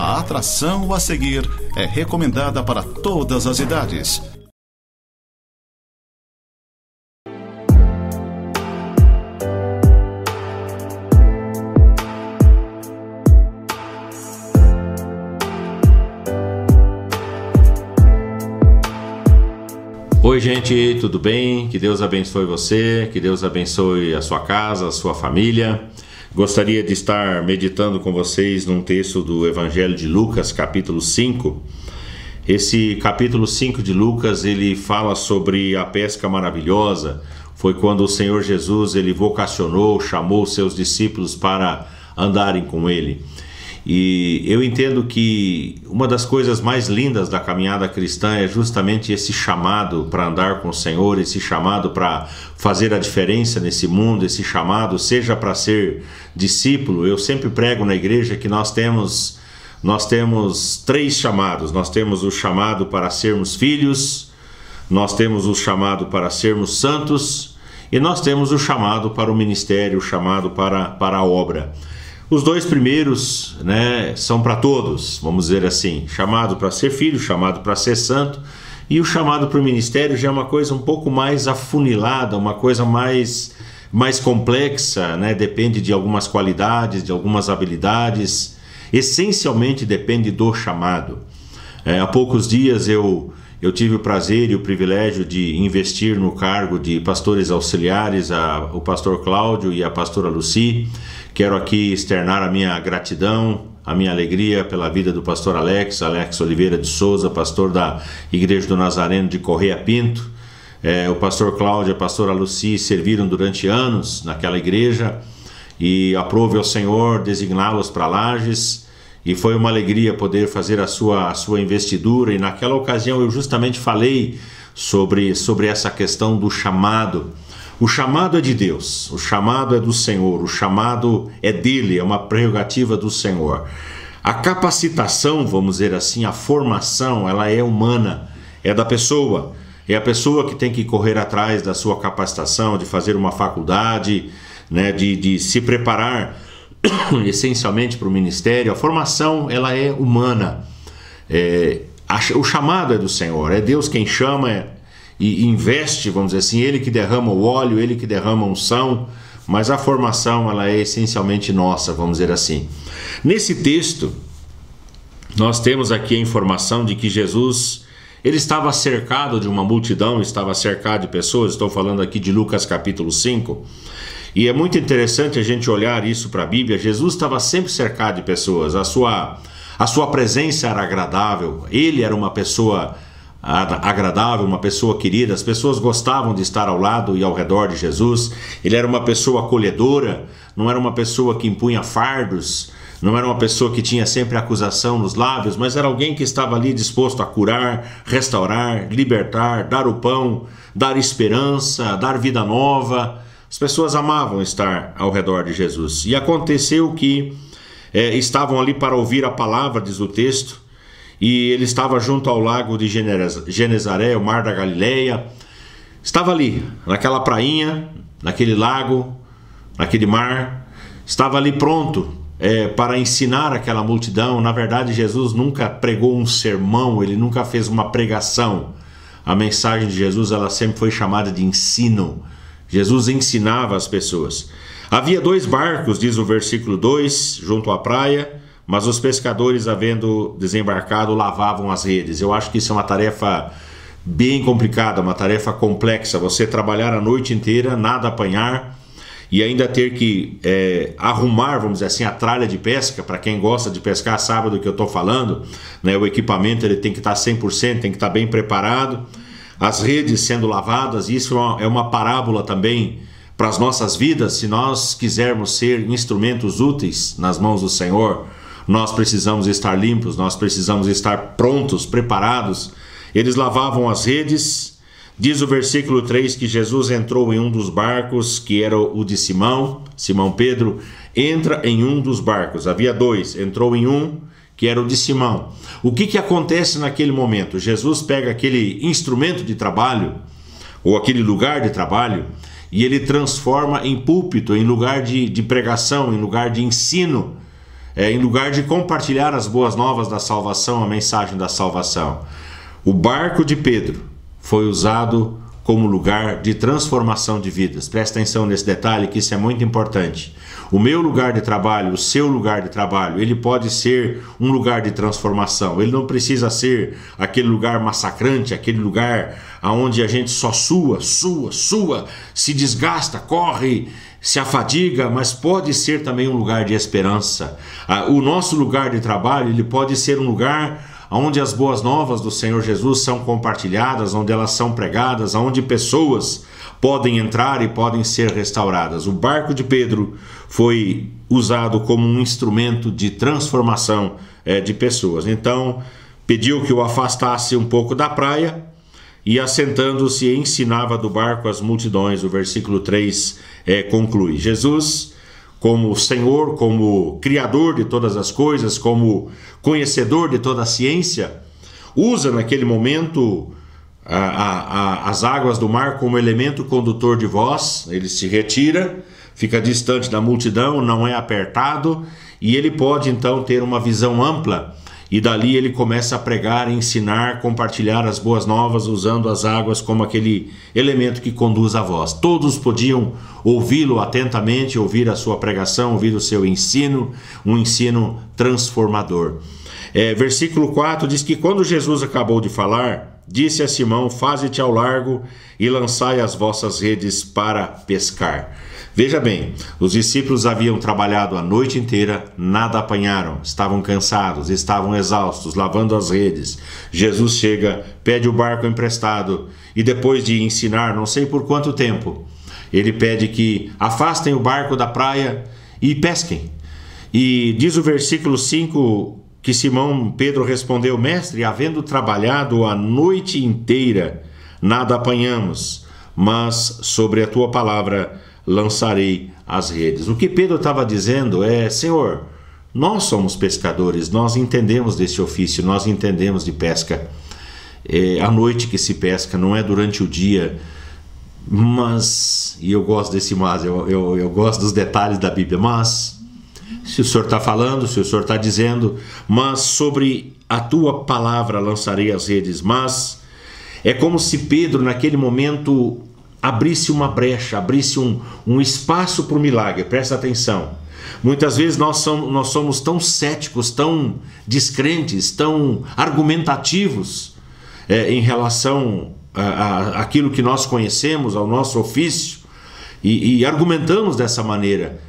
A atração a seguir é recomendada para todas as idades. Oi gente, tudo bem? Que Deus abençoe você, que Deus abençoe a sua casa, a sua família. Gostaria de estar meditando com vocês num texto do Evangelho de Lucas, capítulo 5. Esse capítulo 5 de Lucas, ele fala sobre a pesca maravilhosa. Foi quando o Senhor Jesus, ele vocacionou, chamou os seus discípulos para andarem com ele. E eu entendo que uma das coisas mais lindas da caminhada cristã é justamente esse chamado para andar com o Senhor, esse chamado para fazer a diferença nesse mundo, esse chamado seja para ser discípulo. Eu sempre prego na igreja que nós temos três chamados. Nós temos o chamado para sermos filhos, nós temos o chamado para sermos santos e nós temos o chamado para o ministério, o chamado para a obra. Os dois primeiros, são para todos, vamos dizer assim, chamado para ser filho, chamado para ser santo, e o chamado para o ministério já é uma coisa um pouco mais afunilada, uma coisa mais complexa, depende de algumas qualidades, de algumas habilidades, essencialmente depende do chamado. Há poucos dias eu tive o prazer e o privilégio de investir no cargo de pastores auxiliares, o pastor Cláudio e a pastora Lucy. Quero aqui externar a minha gratidão, a minha alegria pela vida do pastor Alex Oliveira de Souza, pastor da Igreja do Nazareno de Correia Pinto. O pastor Cláudio e a pastora Lucy serviram durante anos naquela igreja e aprove ao Senhor designá-los para Lages. E foi uma alegria poder fazer a sua investidura, e naquela ocasião eu justamente falei sobre essa questão do chamado. O chamado é de Deus, o chamado é do Senhor, o chamado é dele, é uma prerrogativa do Senhor. A capacitação, vamos dizer assim, a formação, ela é humana, é da pessoa. É a pessoa que tem que correr atrás da sua capacitação, de fazer uma faculdade, de se preparar essencialmente para o ministério. A formação, ela é humana. O chamado é do Senhor, é Deus quem chama e investe, vamos dizer assim, Ele que derrama o óleo, Ele que derrama a unção, mas a formação, ela é essencialmente nossa, vamos dizer assim. Nesse texto, nós temos aqui a informação de que Jesus, ele estava cercado de uma multidão, estava cercado de pessoas. Estou falando aqui de Lucas capítulo 5, e é muito interessante a gente olhar isso para a Bíblia. Jesus estava sempre cercado de pessoas, a sua presença era agradável, ele era uma pessoa agradável, uma pessoa querida, as pessoas gostavam de estar ao lado e ao redor de Jesus. Ele era uma pessoa acolhedora, não era uma pessoa que impunha fardos, não era uma pessoa que tinha sempre acusação nos lábios, mas era alguém que estava ali disposto a curar, restaurar, libertar, dar o pão, dar esperança, dar vida nova. As pessoas amavam estar ao redor de Jesus. E aconteceu que estavam ali para ouvir a palavra, diz o texto, e ele estava junto ao lago de Genezaré, o mar da Galileia. Estava ali, naquela prainha, naquele lago, naquele mar. Estava ali pronto para ensinar aquela multidão. Na verdade, Jesus nunca pregou um sermão, ele nunca fez uma pregação. A mensagem de Jesus, ela sempre foi chamada de ensino. Jesus ensinava as pessoas. Havia 2 barcos, diz o versículo 2, junto à praia, mas os pescadores, havendo desembarcado, lavavam as redes. Eu acho que isso é uma tarefa bem complicada, uma tarefa complexa. Você trabalhar a noite inteira, nada apanhar, e ainda ter que arrumar, vamos dizer assim, a tralha de pesca. Para quem gosta de pescar sabe do que eu estou falando, o equipamento ele tem que estar 100%, tem que estar bem preparado. As redes sendo lavadas, isso é uma parábola também para as nossas vidas. Se nós quisermos ser instrumentos úteis nas mãos do Senhor, nós precisamos estar limpos, nós precisamos estar prontos, preparados. Eles lavavam as redes. Diz o versículo 3 que Jesus entrou em um dos barcos, que era o de Simão Pedro, entra em um dos barcos. Havia 2, entrou em um, que era o de Simão. O que acontece naquele momento? Jesus pega aquele instrumento de trabalho, ou aquele lugar de trabalho, e ele transforma em púlpito, em lugar de pregação, em lugar de ensino. em lugar de compartilhar as boas novas da salvação, a mensagem da salvação. O barco de Pedro foi usado como lugar de transformação de vidas. Presta atenção nesse detalhe, que isso é muito importante. O meu lugar de trabalho, o seu lugar de trabalho, ele pode ser um lugar de transformação. Ele não precisa ser aquele lugar massacrante, aquele lugar onde a gente só sua, se desgasta, corre, se afadiga, mas pode ser também um lugar de esperança. O nosso lugar de trabalho, ele pode ser um lugar onde as boas novas do Senhor Jesus são compartilhadas, onde elas são pregadas, onde pessoas podem entrar e podem ser restauradas. O barco de Pedro foi usado como um instrumento de transformação de pessoas. Então, pediu que o afastasse um pouco da praia e, assentando-se, ensinava do barco as multidões. O versículo 3 conclui. Jesus, como Senhor, como Criador de todas as coisas, como conhecedor de toda a ciência, usa naquele momento as águas do mar como elemento condutor de voz. Ele se retira, fica distante da multidão, não é apertado, e ele pode então ter uma visão ampla, e dali ele começa a pregar, ensinar, compartilhar as boas novas, usando as águas como aquele elemento que conduz a voz. Todos podiam ouvi-lo atentamente, ouvir a sua pregação, ouvir o seu ensino, um ensino transformador. Versículo 4 diz que quando Jesus acabou de falar, disse a Simão: faze-te ao largo e lançai as vossas redes para pescar. Veja bem, os discípulos haviam trabalhado a noite inteira, nada apanharam, estavam cansados, estavam exaustos, lavando as redes. Jesus chega, pede o barco emprestado e, depois de ensinar não sei por quanto tempo, ele pede que afastem o barco da praia e pesquem. E diz o versículo 5 que Simão Pedro respondeu: mestre, havendo trabalhado a noite inteira, nada apanhamos, mas sobre a tua palavra lançarei as redes. O que Pedro estava dizendo é: Senhor, nós somos pescadores, nós entendemos desse ofício, nós entendemos de pesca. É à noite que se pesca, não é durante o dia. Mas, e eu gosto desse mas, eu gosto dos detalhes da Bíblia, mas se o Senhor está falando, se o Senhor está dizendo, mas sobre a tua palavra lançarei as redes. Mas é como se Pedro naquele momento abrisse uma brecha, abrisse um espaço para o milagre. Presta atenção. Muitas vezes nós somos tão céticos, tão descrentes, tão argumentativos em relação àquilo que nós conhecemos, ao nosso ofício, e argumentamos dessa maneira.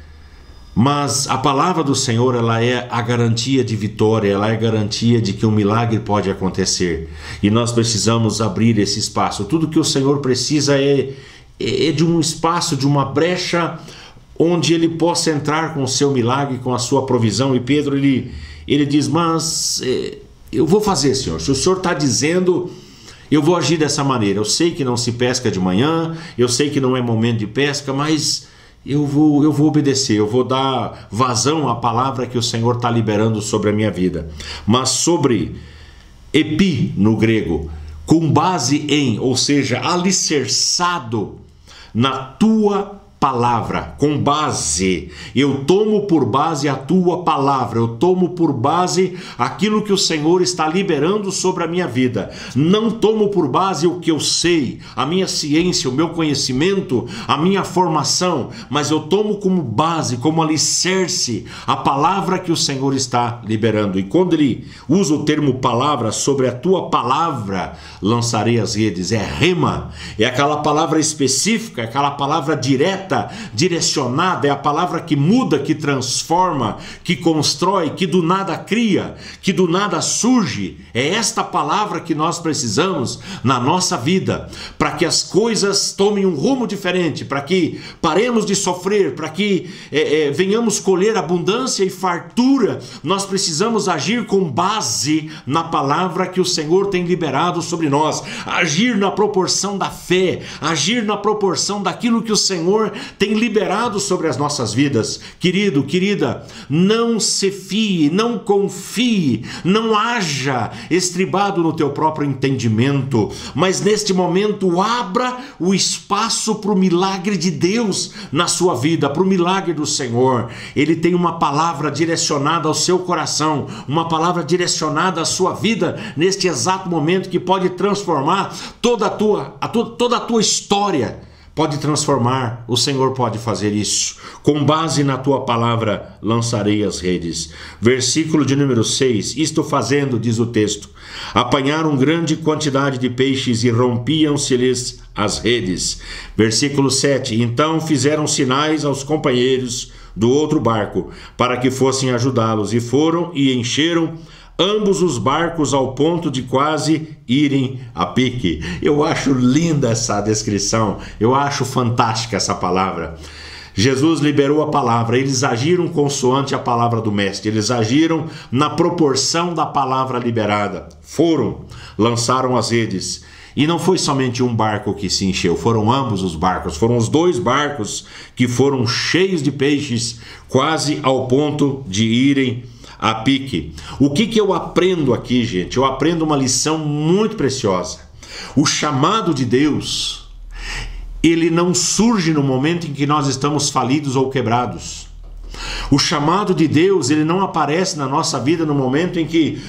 Mas a palavra do Senhor, ela é a garantia de vitória, ela é a garantia de que um milagre pode acontecer. E nós precisamos abrir esse espaço. Tudo que o Senhor precisa é de um espaço, de uma brecha, onde ele possa entrar com o seu milagre, com a sua provisão. E Pedro, ele diz: mas eu vou fazer, Senhor. Se o Senhor está dizendo, eu vou agir dessa maneira. Eu sei que não se pesca de manhã, eu sei que não é momento de pesca, mas eu vou obedecer, eu vou dar vazão à palavra que o Senhor está liberando sobre a minha vida. Mas sobre epi no grego, com base em, ou seja, alicerçado na tua palavra, com base, eu tomo por base a tua palavra, eu tomo por base aquilo que o Senhor está liberando sobre a minha vida. Não tomo por base o que eu sei, a minha ciência, o meu conhecimento, a minha formação, mas eu tomo como base, como alicerce, a palavra que o Senhor está liberando. E quando ele usa o termo palavra, sobre a tua palavra lançarei as redes, é rema, é aquela palavra específica, aquela palavra direta, direcionada, é a palavra que muda, que transforma, que constrói, que do nada cria, que do nada surge. É esta palavra que nós precisamos na nossa vida, para que as coisas tomem um rumo diferente, para que paremos de sofrer, para que venhamos colher abundância e fartura. Nós precisamos agir com base na palavra que o Senhor tem liberado sobre nós, agir na proporção da fé, agir na proporção daquilo que o Senhor tem liberado sobre as nossas vidas. Querido, querida, não se fie, não confie, não haja estribado no teu próprio entendimento, mas neste momento abra o espaço para o milagre de Deus na sua vida, para o milagre do Senhor. Ele tem uma palavra direcionada ao seu coração, uma palavra direcionada à sua vida neste exato momento, que pode transformar toda a tua história. Pode transformar, o Senhor pode fazer isso. Com base na tua palavra lançarei as redes. Versículo de número 6, isto fazendo, diz o texto, apanharam grande quantidade de peixes e rompiam-se-lhes as redes. Versículo 7, então fizeram sinais aos companheiros do outro barco, para que fossem ajudá-los, e foram e encheram ambos os barcos ao ponto de quase irem a pique. Eu acho linda essa descrição, eu acho fantástica essa palavra. Jesus liberou a palavra, eles agiram consoante a palavra do mestre, eles agiram na proporção da palavra liberada. Foram, lançaram as redes. E não foi somente um barco que se encheu, foram ambos os barcos, foram os dois barcos que foram cheios de peixes, quase ao ponto de irem a pique. O que eu aprendo aqui, gente? Eu aprendo uma lição muito preciosa. O chamado de Deus, ele não surge no momento em que nós estamos falidos ou quebrados. O chamado de Deus, ele não aparece na nossa vida no momento em que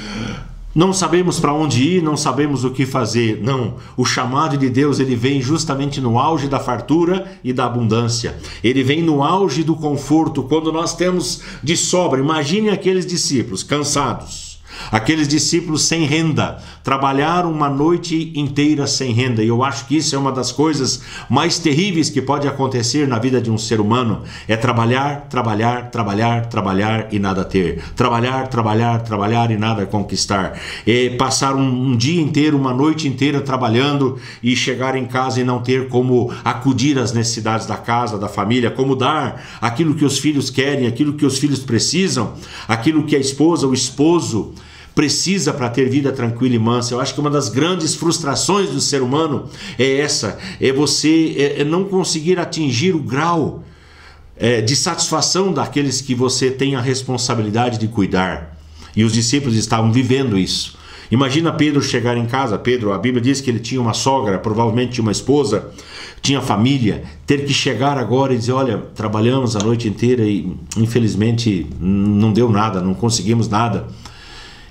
não sabemos para onde ir, não sabemos o que fazer. Não, o chamado de Deus, ele vem justamente no auge da fartura e da abundância. Ele vem no auge do conforto, quando nós temos de sobra. Imagine aqueles discípulos cansados, aqueles discípulos sem renda, trabalharam uma noite inteira sem renda. E eu acho que isso é uma das coisas mais terríveis que pode acontecer na vida de um ser humano, é trabalhar, trabalhar, trabalhar, trabalhar e nada ter, trabalhar, trabalhar, trabalhar e nada conquistar, é passar um dia inteiro, uma noite inteira trabalhando e chegar em casa e não ter como acudir às necessidades da casa, da família, como dar aquilo que os filhos querem, aquilo que os filhos precisam, aquilo que a esposa, o esposo precisa para ter vida tranquila e mansa. Eu acho que uma das grandes frustrações do ser humano é essa, é você não conseguir atingir o grau de satisfação daqueles que você tem a responsabilidade de cuidar. E os discípulos estavam vivendo isso. Imagina Pedro chegar em casa. Pedro, a Bíblia diz que ele tinha uma sogra, provavelmente tinha uma esposa, tinha família, ter que chegar agora e dizer, olha, trabalhamos a noite inteira e infelizmente não deu nada, não conseguimos nada.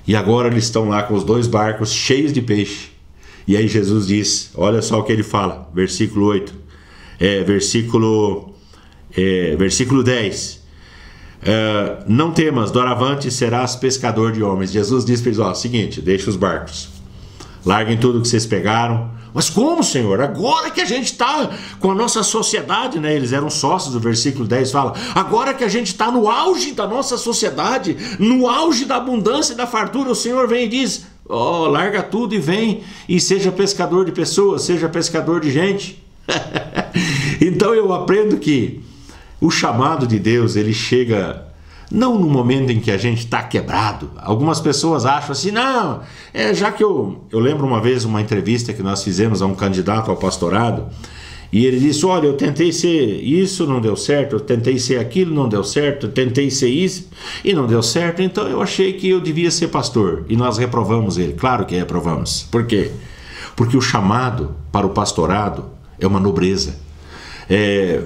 E agora eles estão lá com os dois barcos cheios de peixe. E aí Jesus diz, olha só o que ele fala, versículo 8, versículo 10. Não temas, doravante serás pescador de homens. Jesus diz para eles, ó, seguinte, deixa os barcos, larguem tudo que vocês pegaram. Mas como, Senhor? Agora que a gente está com a nossa sociedade, né? Eles eram sócios, o versículo 10 fala, agora que a gente está no auge da nossa sociedade, no auge da abundância e da fartura, o Senhor vem e diz, ó, larga tudo e vem e seja pescador de pessoas, seja pescador de gente. Então eu aprendo que o chamado de Deus, ele chega não no momento em que a gente está quebrado. Algumas pessoas acham assim, não, já que eu lembro uma vez uma entrevista que nós fizemos a um candidato ao pastorado, e ele disse, olha, eu tentei ser isso, não deu certo, eu tentei ser aquilo, não deu certo, eu tentei ser isso e não deu certo, então eu achei que eu devia ser pastor. E nós reprovamos ele, claro que reprovamos. Por quê? Porque o chamado para o pastorado é uma nobreza.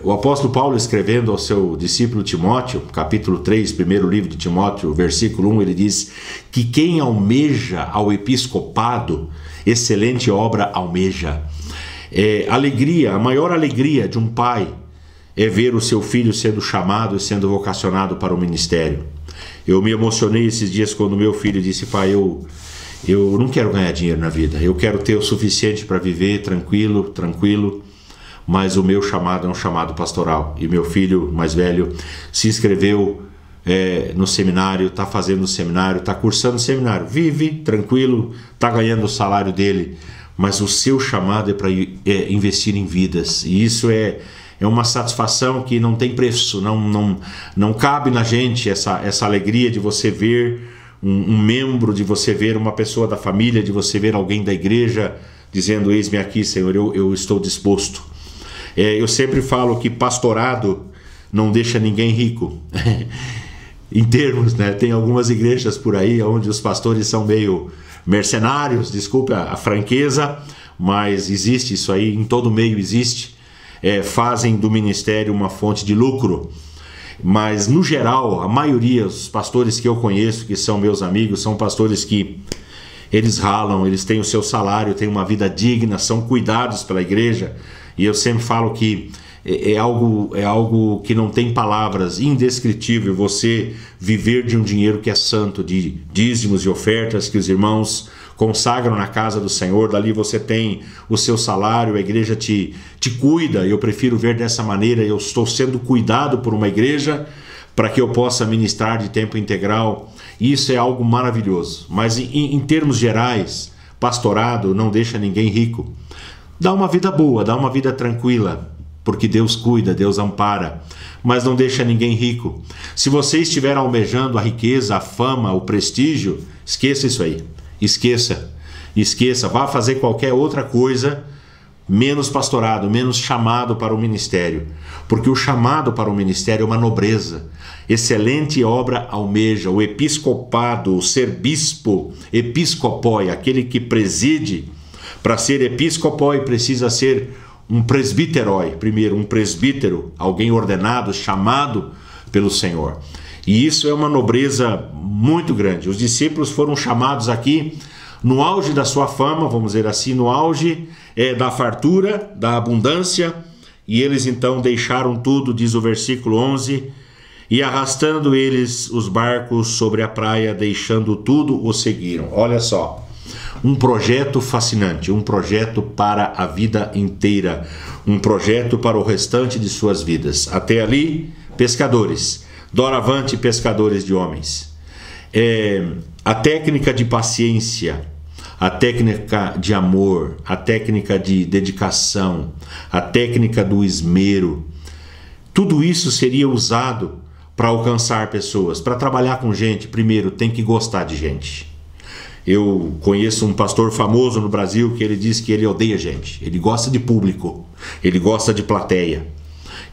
O apóstolo Paulo, escrevendo ao seu discípulo Timóteo, capítulo 3, primeiro livro de Timóteo, versículo 1, ele diz que quem almeja ao episcopado, excelente obra almeja. Alegria, a maior alegria de um pai é ver o seu filho sendo chamado e sendo vocacionado para o ministério. Eu me emocionei esses dias quando meu filho disse, pai, eu não quero ganhar dinheiro na vida, eu quero ter o suficiente para viver tranquilo, mas o meu chamado é um chamado pastoral. E meu filho mais velho se inscreveu no seminário, está fazendo o seminário, está cursando o seminário, vive tranquilo, está ganhando o salário dele, mas o seu chamado é para investir em vidas. E isso é uma satisfação que não tem preço, não cabe na gente essa alegria de você ver um membro, de você ver uma pessoa da família, de você ver alguém da igreja dizendo, eis-me aqui, Senhor, eu estou disposto. Eu sempre falo que pastorado não deixa ninguém rico. Em termos, né? Tem algumas igrejas por aí onde os pastores são meio mercenários, desculpe a franqueza, mas existe isso aí, em todo meio existe. Fazem do ministério uma fonte de lucro. Mas, no geral, a maioria, os pastores que eu conheço, que são meus amigos, são pastores que eles ralam, eles têm o seu salário, têm uma vida digna, são cuidados pela igreja. E eu sempre falo que é algo que não tem palavras, indescritível, você viver de um dinheiro que é santo, de dízimos e ofertas que os irmãos consagram na casa do Senhor. Dali você tem o seu salário, a igreja te cuida. Eu prefiro ver dessa maneira, eu estou sendo cuidado por uma igreja para que eu possa ministrar de tempo integral. Isso é algo maravilhoso. Mas em termos gerais, pastorado não deixa ninguém rico. Dá uma vida boa, dá uma vida tranquila, porque Deus cuida, Deus ampara, mas não deixa ninguém rico. Se você estiver almejando a riqueza, a fama, o prestígio, esqueça isso aí. Esqueça, vá fazer qualquer outra coisa, menos pastorado, menos chamado para o ministério. Porque o chamado para o ministério é uma nobreza. Excelente obra almeja, o episcopado, o ser bispo, episcopoi, aquele que preside. Para ser episcopoi precisa ser um presbíteroi, primeiro um presbítero, alguém ordenado, chamado pelo Senhor. E isso é uma nobreza muito grande. Os discípulos foram chamados aqui no auge da sua fama, vamos dizer assim, no auge da fartura, da abundância, e eles então deixaram tudo, diz o versículo 11, e arrastando eles os barcos sobre a praia, deixando tudo, o seguiram. Olha só. Um projeto fascinante, um projeto para a vida inteira, um projeto para o restante de suas vidas. Até ali, pescadores, doravante pescadores de homens. A técnica de paciência, a técnica de amor, a técnica de dedicação, a técnica do esmero, tudo isso seria usado para alcançar pessoas, para trabalhar com gente. Primeiro, tem que gostar de gente. Eu conheço um pastor famoso no Brasil que ele diz que ele odeia gente. Ele gosta de público, ele gosta de plateia.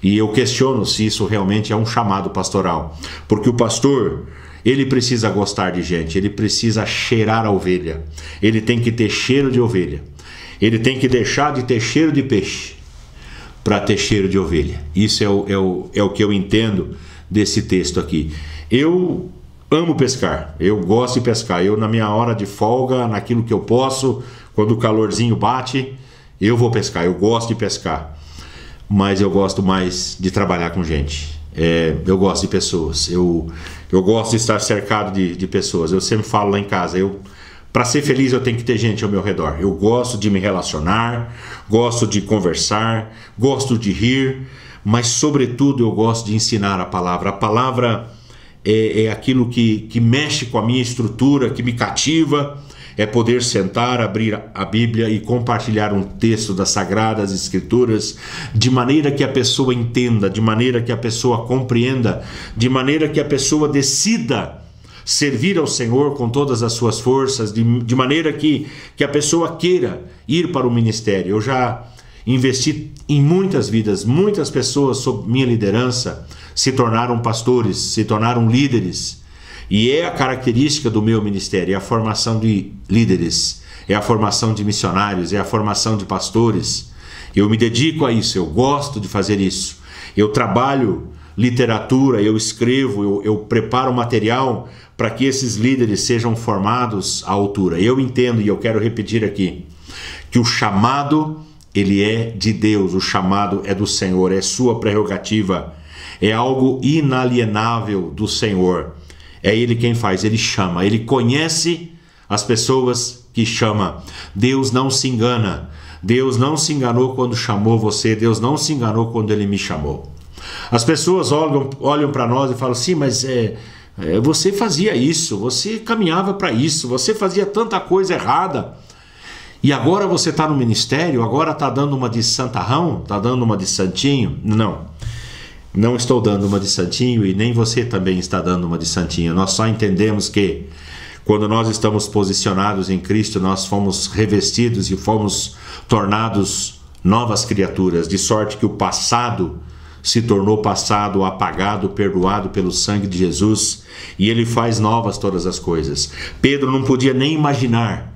E eu questiono se isso realmente é um chamado pastoral. Porque o pastor, ele precisa gostar de gente, ele precisa cheirar a ovelha. Ele tem que ter cheiro de ovelha. Ele tem que deixar de ter cheiro de peixe para ter cheiro de ovelha. Isso é o que eu entendo desse texto aqui. Eu amo pescar, eu gosto de pescar. Eu, na minha hora de folga, naquilo que eu posso, quando o calorzinho bate, eu vou pescar. Eu gosto de pescar, mas eu gosto mais de trabalhar com gente. Eu gosto de pessoas, eu gosto de estar cercado de pessoas. Eu sempre falo lá em casa, para ser feliz eu tenho que ter gente ao meu redor. Eu gosto de me relacionar, gosto de conversar, gosto de rir, mas sobretudo eu gosto de ensinar a palavra. A palavra é aquilo que mexe com a minha estrutura, que me cativa. É poder sentar, abrir a Bíblia e compartilhar um texto das Sagradas Escrituras, de maneira que a pessoa entenda, de maneira que a pessoa compreenda, de maneira que a pessoa decida servir ao Senhor com todas as suas forças, de maneira que a pessoa queira ir para o ministério. Eu já investi em muitas vidas, muitas pessoas sob minha liderança se tornaram pastores, se tornaram líderes. E é a característica do meu ministério, é a formação de líderes, é a formação de missionários, é a formação de pastores. Eu me dedico a isso, eu gosto de fazer isso. Eu trabalho literatura, eu escrevo, eu preparo material para que esses líderes sejam formados à altura. Eu entendo, e eu quero repetir aqui, que o chamado, ele é de Deus, o chamado é do Senhor, é sua prerrogativa, é algo inalienável do Senhor. É Ele quem faz, Ele chama, Ele conhece as pessoas que chama. Deus não se engana, Deus não se enganou quando chamou você, Deus não se enganou quando Ele me chamou. As pessoas olham para nós e falam, sim, mas você fazia isso, você caminhava para isso, você fazia tanta coisa errada, e agora você está no ministério, agora está dando uma de santarrão, está dando uma de santinho? Não estou dando uma de santinho e nem você também está dando uma de santinho. Nós só entendemos que quando nós estamos posicionados em Cristo, nós fomos revestidos e fomos tornados novas criaturas, de sorte que o passado se tornou passado, apagado, perdoado pelo sangue de Jesus, e ele faz novas todas as coisas. Pedro não podia nem imaginar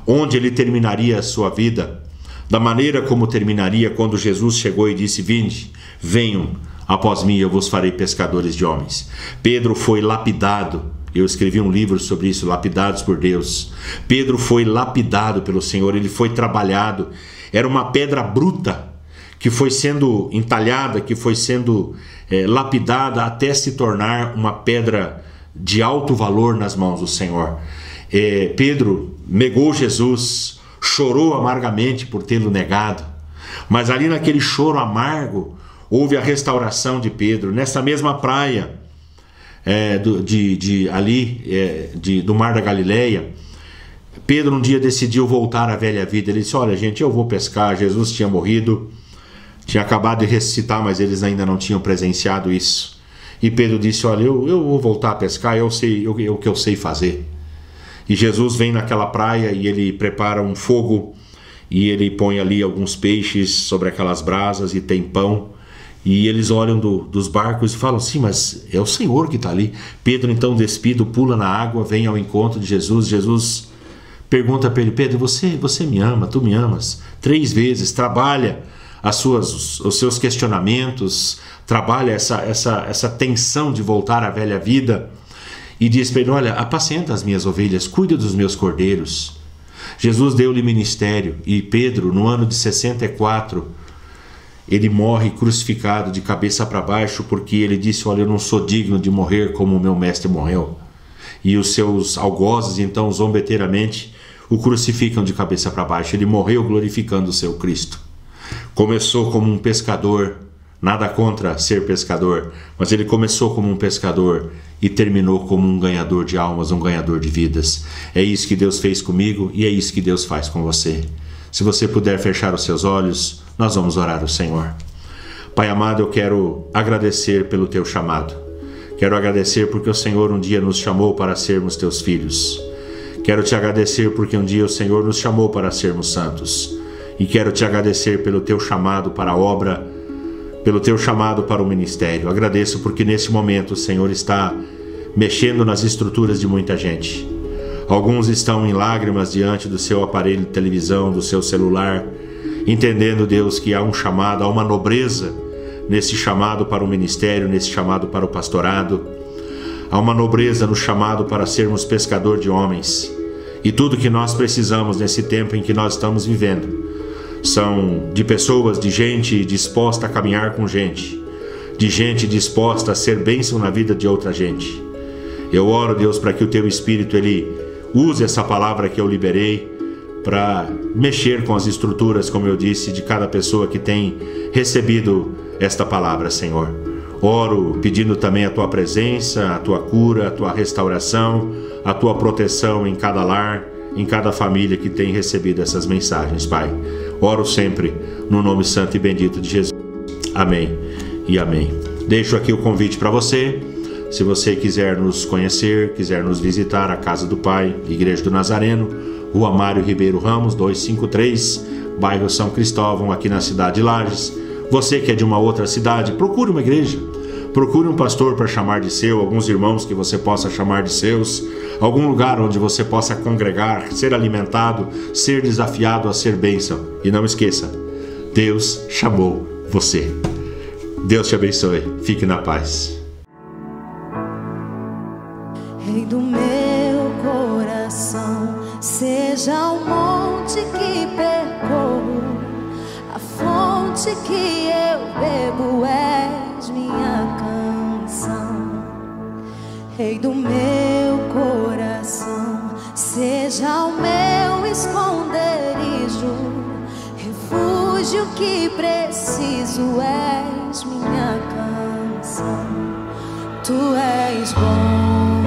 onde ele terminaria a sua vida, da maneira como terminaria quando Jesus chegou e disse: vinde, venham após mim, eu vos farei pescadores de homens. Pedro foi lapidado. Eu escrevi um livro sobre isso, Lapidados por Deus. Pedro foi lapidado pelo Senhor, ele foi trabalhado. Era uma pedra bruta que foi sendo entalhada, que foi sendo lapidada até se tornar uma pedra de alto valor nas mãos do Senhor. Pedro negou Jesus, chorou amargamente por tê-lo negado, mas ali naquele choro amargo houve a restauração de Pedro. Nessa mesma praia do Mar da Galileia, Pedro um dia decidiu voltar à velha vida. Ele disse: olha gente, eu vou pescar. Jesus tinha morrido, tinha acabado de ressuscitar, mas eles ainda não tinham presenciado isso. E Pedro disse: olha, eu vou voltar a pescar, o que eu sei fazer. E Jesus vem naquela praia e ele prepara um fogo e ele põe ali alguns peixes sobre aquelas brasas e tem pão. E eles olham dos barcos e falam: sim, mas é o Senhor que está ali. Pedro então, despido, pula na água, vem ao encontro de Jesus. Jesus pergunta para ele: Pedro, você me ama, tu me amas? 3 vezes, trabalha os seus questionamentos, trabalha essa tensão de voltar à velha vida. E diz para ele: olha, apacenta as minhas ovelhas, cuida dos meus cordeiros. Jesus deu-lhe ministério, e Pedro, no ano de 64, ele morre crucificado de cabeça para baixo, porque ele disse: olha, eu não sou digno de morrer como o meu mestre morreu. E os seus algozes então zombeteiramente o crucificam de cabeça para baixo. Ele morreu glorificando o seu Cristo. Começou como um pescador, nada contra ser pescador, mas ele começou como um pescador e terminou como um ganhador de almas, um ganhador de vidas. É isso que Deus fez comigo e é isso que Deus faz com você. Se você puder fechar os seus olhos, nós vamos orar ao Senhor. Pai amado, eu quero agradecer pelo teu chamado. Quero agradecer porque o Senhor um dia nos chamou para sermos teus filhos. Quero te agradecer porque um dia o Senhor nos chamou para sermos santos. E quero te agradecer pelo teu chamado para a obra, pelo teu chamado para o ministério. Agradeço porque nesse momento o Senhor está mexendo nas estruturas de muita gente. Alguns estão em lágrimas diante do seu aparelho de televisão, do seu celular, entendendo, Deus, que há um chamado, há uma nobreza nesse chamado para o ministério, nesse chamado para o pastorado. Há uma nobreza no chamado para sermos pescador de homens. E tudo que nós precisamos nesse tempo em que nós estamos vivendo são de pessoas, de gente disposta a caminhar com gente, de gente disposta a ser bênção na vida de outra gente. Eu oro, Deus, para que o teu Espírito ele use essa palavra que eu liberei para mexer com as estruturas, como eu disse, de cada pessoa que tem recebido esta palavra, Senhor. Oro pedindo também a tua presença, a tua cura, a tua restauração, a tua proteção em cada lar, em cada família que tem recebido essas mensagens, Pai. Oro sempre no nome santo e bendito de Jesus. Amém e amém. Deixo aqui o convite para você. Se você quiser nos conhecer, quiser nos visitar, a Casa do Pai, Igreja do Nazareno, Rua Mário Ribeiro Ramos, 253, bairro São Cristóvão, aqui na cidade de Lages. Você que é de uma outra cidade, procure uma igreja. Procure um pastor para chamar de seu, alguns irmãos que você possa chamar de seus, algum lugar onde você possa congregar, ser alimentado, ser desafiado a ser bênção. E não esqueça, Deus chamou você. Deus te abençoe. Fique na paz. Rei do meu coração, seja o monte que percorro, a fonte que eu bebo és minha canção. Rei do meu coração, seja o meu esconderijo, refúgio que preciso, és minha canção. Tu és bom,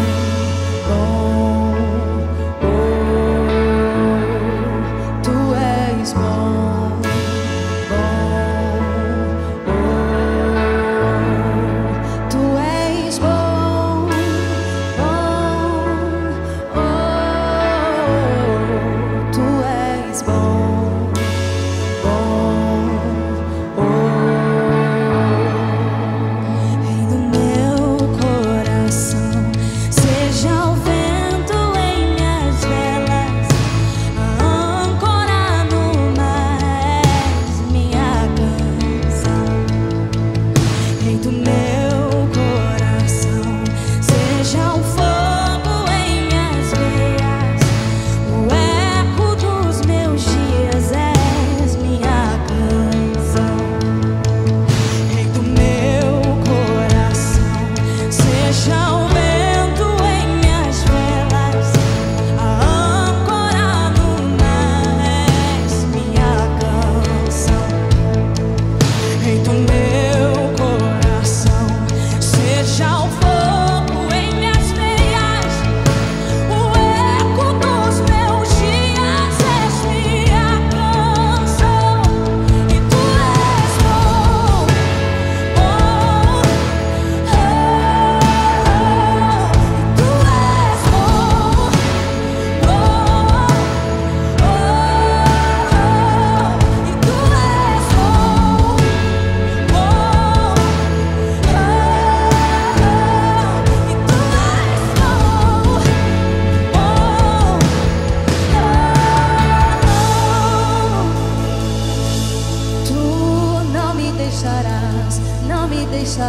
bom, oh, tu és bom, bom, oh, tu és bom, bom, oh, tu és bom, bom.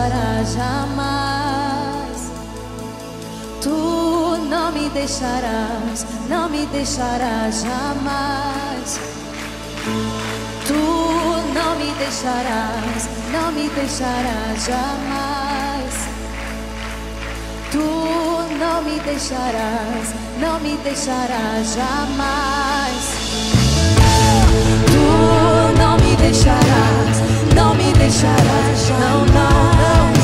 deixarás jamais. Tu não me deixarás, não me deixarás jamais. Tu não me deixarás, não me deixarás jamais. Tu não me deixarás, não me deixarás jamais. Tu não me deixarás, não me deixarás, não, não, não.